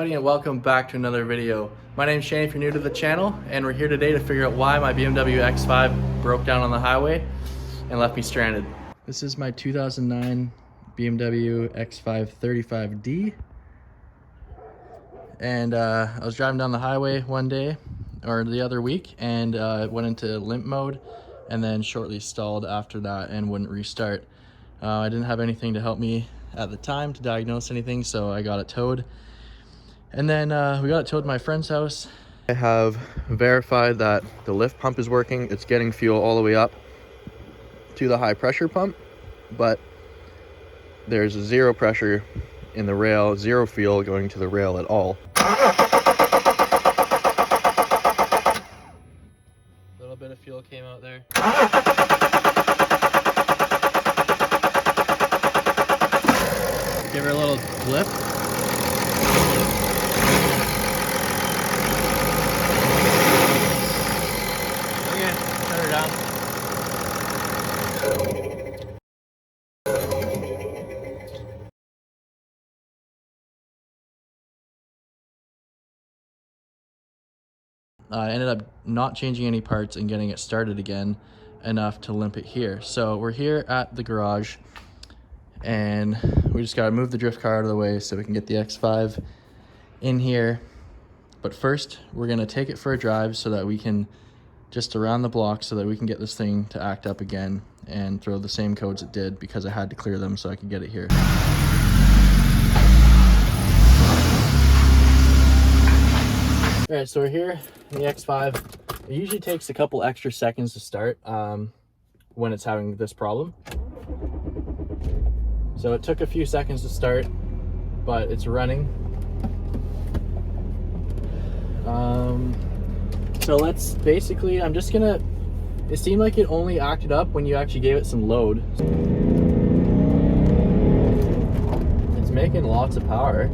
everybody, and welcome back to another video. My name's Shane if you're new to the channel, and we're here today to figure out why my BMW X5 broke down on the highway and left me stranded. This is my 2009 BMW X5 35D, and I was driving down the highway one day, or the other week, and went into limp mode and then shortly stalled after that and wouldn't restart. I didn't have anything to help me at the time to diagnose anything, so I got it towed. And then we got it towed to my friend's house. I have verified that the lift pump is working. It's getting fuel all the way up to the high pressure pump, but there's zero pressure in the rail, zero fuel going to the rail at all. A little bit of fuel came out there. Give her a little blip. Okay, turn her down. I ended up not changing any parts and getting it started again enough to limp it here. So we're here at the garage, and we just gotta move the drift car out of the way so we can get the X5 in here. But first, we're gonna take it for a drive so that we can just around the block so that we can get this thing to act up again and throw the same codes it did, because I had to clear them so I could get it here. All right, so we're here in the X5. It usually takes a couple extra seconds to start when it's having this problem. So it took a few seconds to start, but it's running. So let's basically, I'm just gonna, it seemed like it only acted up when you actually gave it some load. It's making lots of power.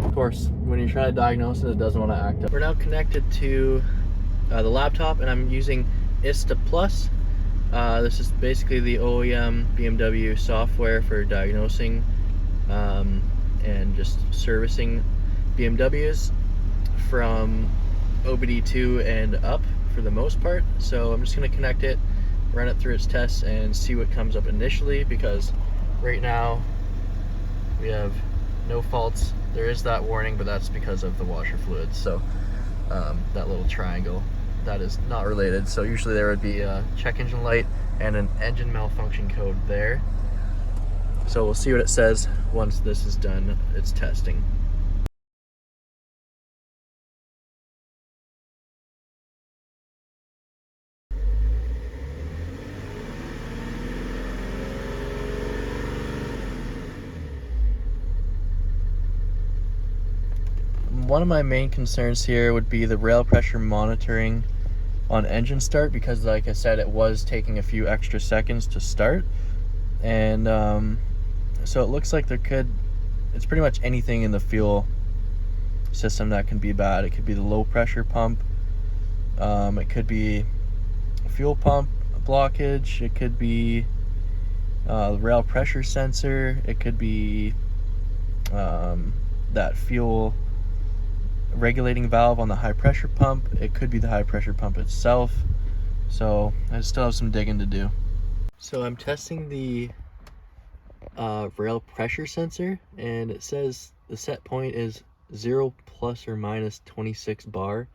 Of course, when you try to diagnose it, it doesn't want to act up. We're now connected to the laptop, and I'm using ISTA Plus. This is basically the OEM BMW software for diagnosing and just servicing BMWs from OBD2 and up for the most part. So I'm just going to connect it, run it through its tests, and see what comes up initially, because right now we have no faults. There is that warning, but that's because of the washer fluids. So that little triangle, that is not related. So usually there would be a check engine light and an engine malfunction code there. So we'll see what it says once this is done its testing. One of my main concerns here would be the rail pressure monitoring on engine start, because like I said, it was taking a few extra seconds to start. And so it looks like it's pretty much anything in the fuel system that can be bad. It could be the low pressure pump, it could be fuel pump blockage, it could be rail pressure sensor, it could be that fuel regulating valve on the high pressure pump, it could be the high pressure pump itself. So I still have some digging to do. So I'm testing the rail pressure sensor, and it says the set point is 0 plus or minus 26 bar,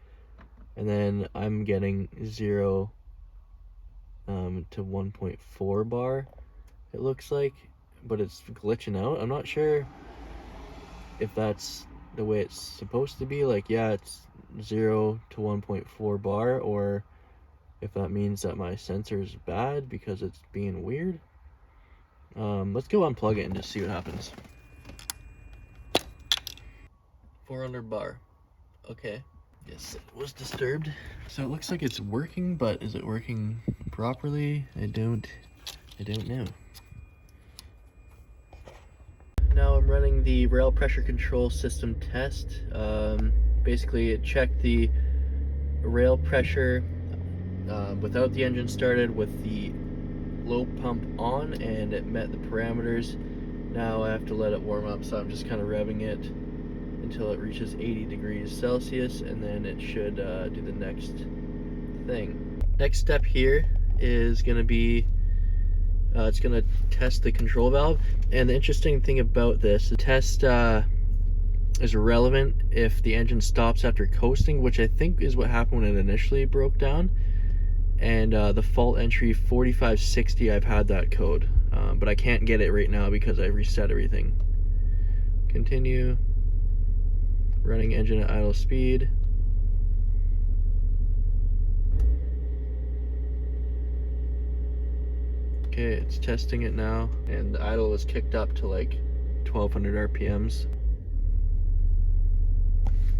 and then I'm getting 0 to 1.4 bar, it looks like, but it's glitching out. I'm not sure if that's the way it's supposed to be. Like, yeah, it's 0 to 1.4 bar, or if that means that my sensor is bad because it's being weird. Let's go unplug it and just see what happens. 400 bar. Okay. Yes, it was disturbed. So it looks like it's working, but is it working properly? I don't know. Now I'm running the rail pressure control system test. Basically it checked the rail pressure without the engine started with the low pump on, and it met the parameters. Now I have to let it warm up, so I'm just kind of revving it until it reaches 80 degrees Celsius, and then it should do the next thing. Next step here is going to be it's going to test the control valve. And the interesting thing about this, the test is relevant if the engine stops after coasting, which I think is what happened when it initially broke down. And the fault entry 4560, I've had that code, but I can't get it right now because I reset everything. Continue. Running engine at idle speed. Okay, it's testing it now, and the idle was kicked up to like 1200 RPMs.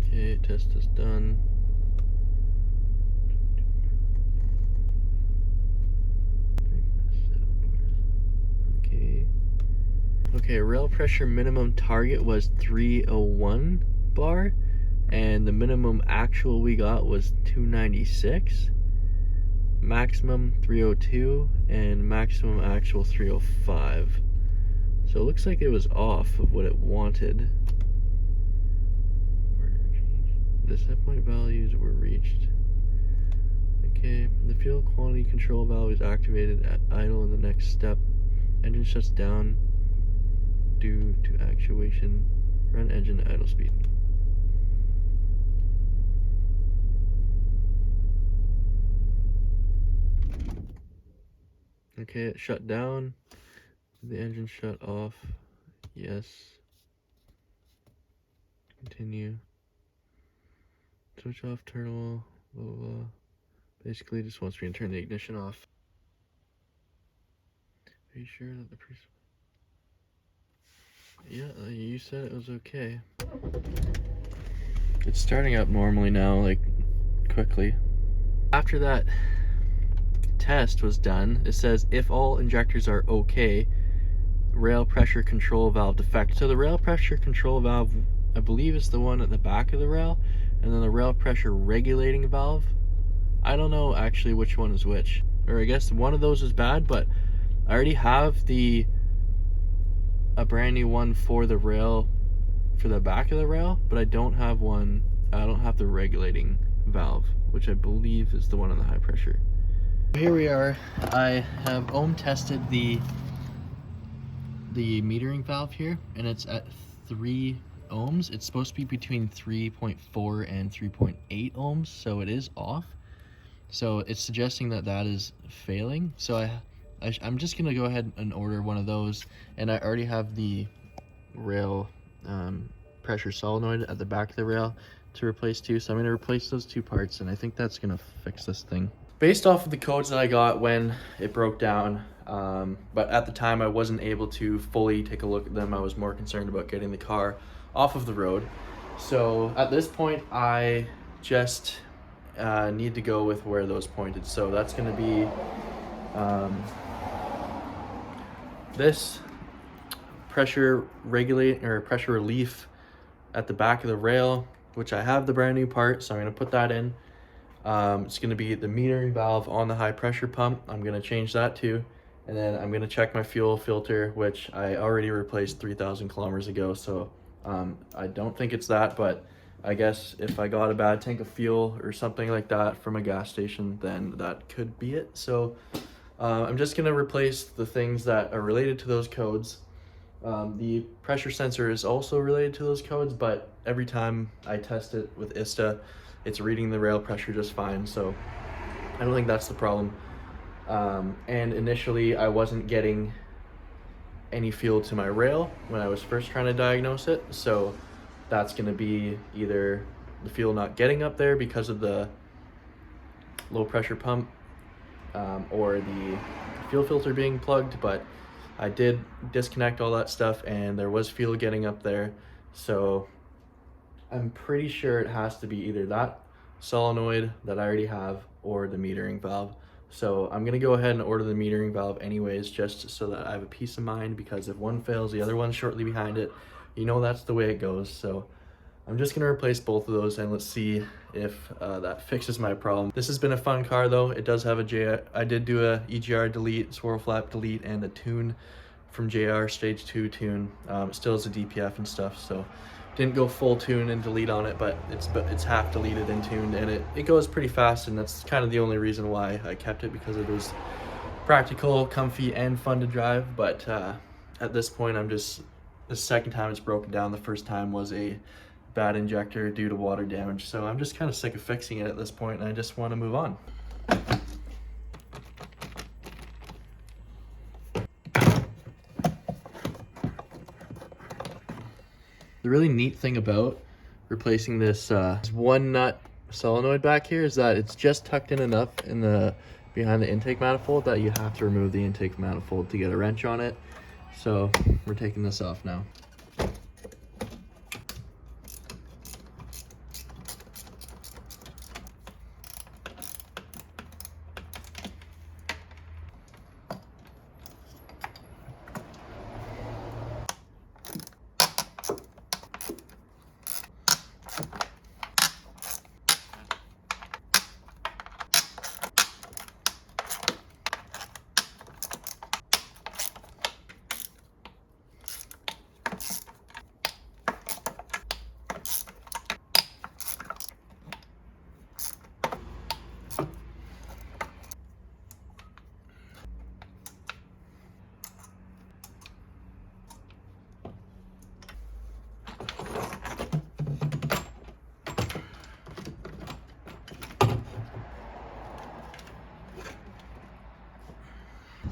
Okay, test is done. Okay, rail pressure minimum target was 301 bar, and the minimum actual we got was 296. Maximum 302, and maximum actual 305. So it looks like it was off of what it wanted. The set point values were reached. Okay, the fuel quantity control valve is activated at idle in the next step. Engine shuts down due to actuation. Run engine at idle speed. Okay, it shut down. The engine shut off. Yes. Continue. Switch off terminal. Blah, blah, blah. Basically, just wants me to turn the ignition off. Are you sure that the Yeah, you said it was okay. It's starting up normally now, like quickly. After that test was done, it says if all injectors are okay, rail pressure control valve defect. So the rail pressure control valve, I believe, is the one at the back of the rail, and then the rail pressure regulating valve, I don't know actually which one is which, or I guess one of those is bad, but I already have a brand new one for the rail, for the back of the rail, but I don't have the regulating valve, which I believe is the one on the high pressure. Here we are. I have ohm tested the metering valve here, and it's at 3 ohms. It's supposed to be between 3.4 and 3.8 ohms, so it is off. So it's suggesting that that is failing. So I'm just gonna go ahead and order one of those, and I already have the rail pressure solenoid at the back of the rail to replace too. So I'm gonna replace those two parts, and I think that's gonna fix this thing. Based off of the codes that I got when it broke down, but at the time I wasn't able to fully take a look at them. I was more concerned about getting the car off of the road. So at this point, I just need to go with where those pointed. So that's going to be this pressure regulate or pressure relief at the back of the rail, which I have the brand new part, so I'm going to put that in. It's going to be the metering valve on the high pressure pump. I'm going to change that too, and then I'm going to check my fuel filter, which I already replaced 3,000 kilometers ago, so I don't think it's that, but I guess if I got a bad tank of fuel or something like that from a gas station, then that could be it. So I'm just going to replace the things that are related to those codes. The pressure sensor is also related to those codes, but every time I test it with ISTA, it's reading the rail pressure just fine, so I don't think that's the problem. And initially I wasn't getting any fuel to my rail when I was first trying to diagnose it, so that's going to be either the fuel not getting up there because of the low pressure pump, or the fuel filter being plugged. But I did disconnect all that stuff and there was fuel getting up there, so I'm pretty sure it has to be either that solenoid that I already have or the metering valve. So I'm gonna go ahead and order the metering valve anyways, just so that I have a peace of mind, because if one fails, the other one's shortly behind it. You know, that's the way it goes. So I'm just gonna replace both of those, and let's see if that fixes my problem. This has been a fun car though. It does have I did do a EGR delete, swirl flap delete, and a tune from JR stage 2 tune. It still has a DPF and stuff, so didn't go full tune and delete on it, but it's half deleted and tuned, and it goes pretty fast, and that's kind of the only reason why I kept it, because it was practical, comfy, and fun to drive. But at this point, the second time it's broken down. The first time was a bad injector due to water damage, so I'm just kind of sick of fixing it at this point, and I just want to move on. The really neat thing about replacing this one nut solenoid back here is that it's just tucked in enough in the behind the intake manifold that you have to remove the intake manifold to get a wrench on it. So we're taking this off now.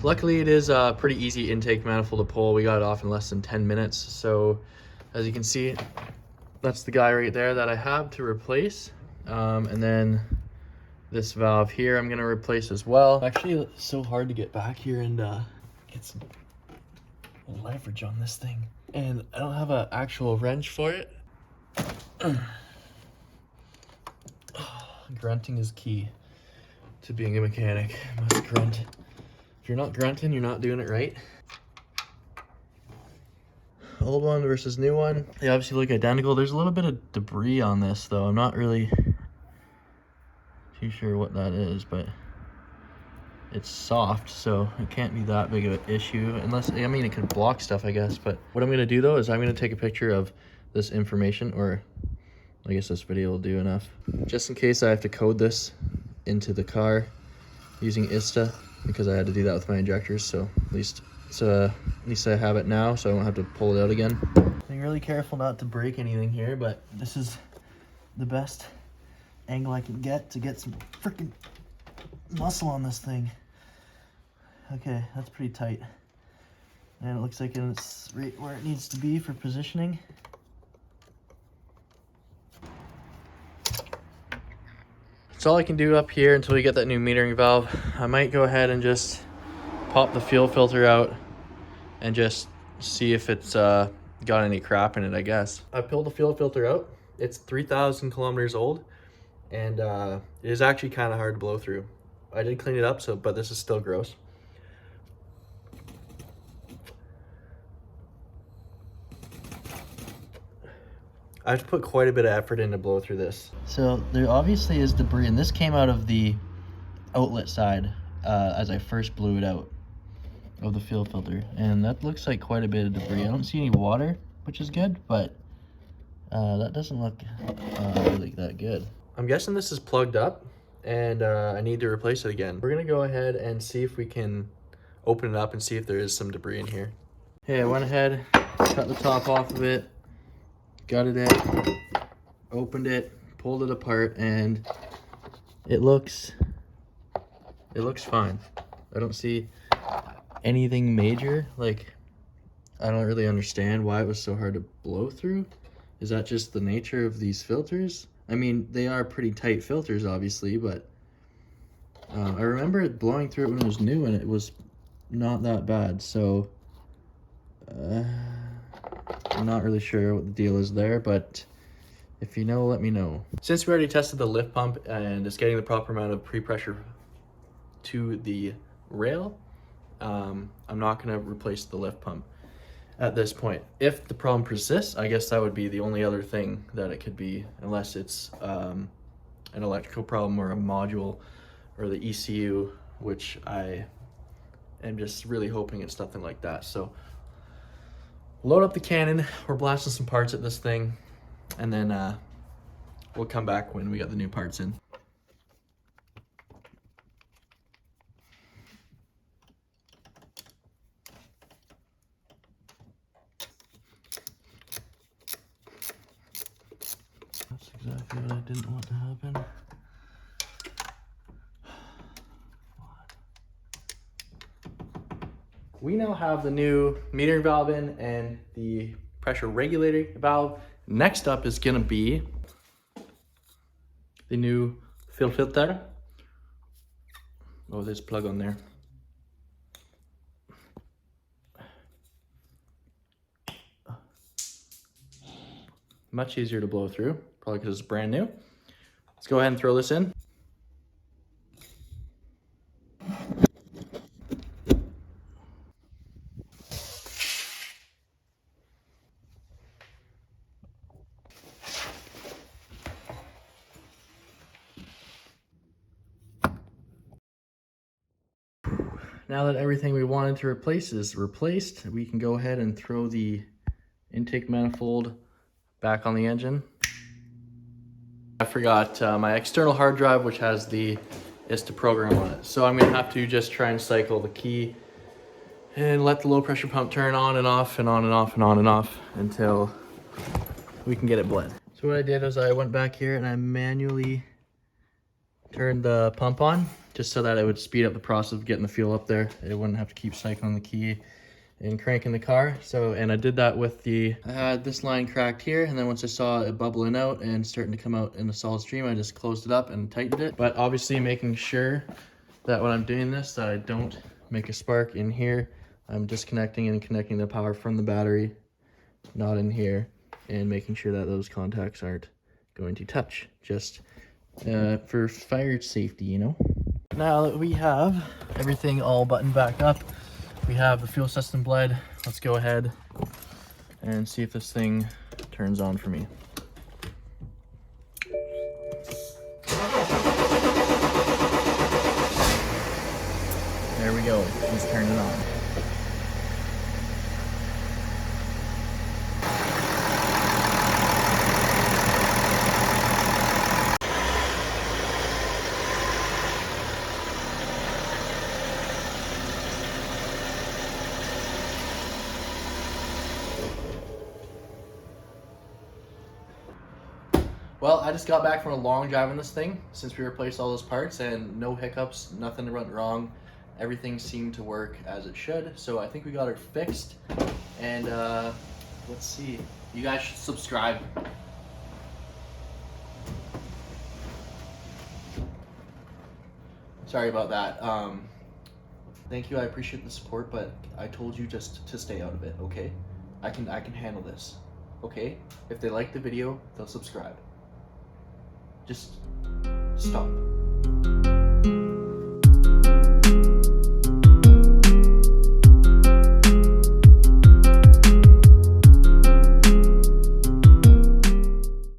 Luckily, it is a pretty easy intake manifold to pull. We got it off in less than 10 minutes. So as you can see, that's the guy right there that I have to replace. And then this valve here I'm gonna replace as well. Actually, it's so hard to get back here and get some leverage on this thing. And I don't have an actual wrench for it. Grunting is key to being a mechanic. You must grunt. If you're not grunting, you're not doing it right. Old one versus new one. They obviously look identical. There's a little bit of debris on this though. I'm not really too sure what that is, but it's soft, so it can't be that big of an issue. Unless, I mean, it could block stuff, I guess. But what I'm gonna do though is I'm gonna take a picture of this information, or I guess this video will do enough. Just in case I have to code this into the car using ISTA, because I had to do that with my injectors, so at least I have it now, so I won't have to pull it out again. Being really careful not to break anything here, but this is the best angle I can get to get some freaking muscle on this thing. Okay, that's pretty tight, and it looks like it's right where it needs to be for positioning. That's all I can do up here until we get that new metering valve. I might go ahead and just pop the fuel filter out and just see if it's got any crap in it, I guess. I pulled the fuel filter out. It's 3,000 kilometers old, and it is actually kind of hard to blow through. I did clean it up, but this is still gross. I have to put quite a bit of effort in to blow through this. So there obviously is debris, and this came out of the outlet side as I first blew it out of the fuel filter, and that looks like quite a bit of debris. I don't see any water, which is good, but that doesn't look really that good. I'm guessing this is plugged up, and I need to replace it again. We're gonna go ahead and see if we can open it up and see if there is some debris in here. Okay, I went ahead, cut the top off of it, gutted it, opened it, pulled it apart, and it looks fine. I don't see anything major. Like, I don't really understand why it was so hard to blow through. Is that just the nature of these filters? I mean, they are pretty tight filters, obviously, but I remember it blowing through it when it was new, and it was not that bad. So I'm not really sure what the deal is there, but if you know, let me know. Since we already tested the lift pump and it's getting the proper amount of pre-pressure to the rail, I'm not gonna replace the lift pump at this point. If the problem persists, I guess that would be the only other thing that it could be, unless it's an electrical problem or a module or the ECU, which I I'm just really hoping it's nothing like that. So load up the cannon, we're blasting some parts at this thing, and then we'll come back when we got the new parts in. That's exactly what I didn't want to happen. We now have the new metering valve in and the pressure regulator valve. Next up is gonna be the new fuel filter. Oh, there's a plug on there. Much easier to blow through, probably because it's brand new. Let's go ahead and throw this in. Now that everything we wanted to replace is replaced, we can go ahead and throw the intake manifold back on the engine. I forgot my external hard drive, which has the ISTA program on it. So I'm gonna have to just try and cycle the key and let the low pressure pump turn on and off and on and off and on and off until we can get it bled. So what I did was I went back here and I manually turned the pump on just so that it would speed up the process of getting the fuel up there. It wouldn't have to keep cycling the key and cranking the car. So, and I did that with I had this line cracked here, and then once I saw it bubbling out and starting to come out in a solid stream, I just closed it up and tightened it. But obviously making sure that when I'm doing this, that I don't make a spark in here. I'm disconnecting and connecting the power from the battery, not in here, and making sure that those contacts aren't going to touch, just for fire safety, you know? Now that we have everything all buttoned back up, we have the fuel system bled. Let's go ahead and see if this thing turns on for me. There we go, she's turning on. Well, I just got back from a long drive on this thing since we replaced all those parts, and no hiccups, nothing went wrong. Everything seemed to work as it should. So I think we got it fixed. And let's see. You guys should subscribe. Sorry about that. Thank you, I appreciate the support, but I told you just to stay out of it, okay? I can handle this, okay? If they like the video, they'll subscribe. Just stop.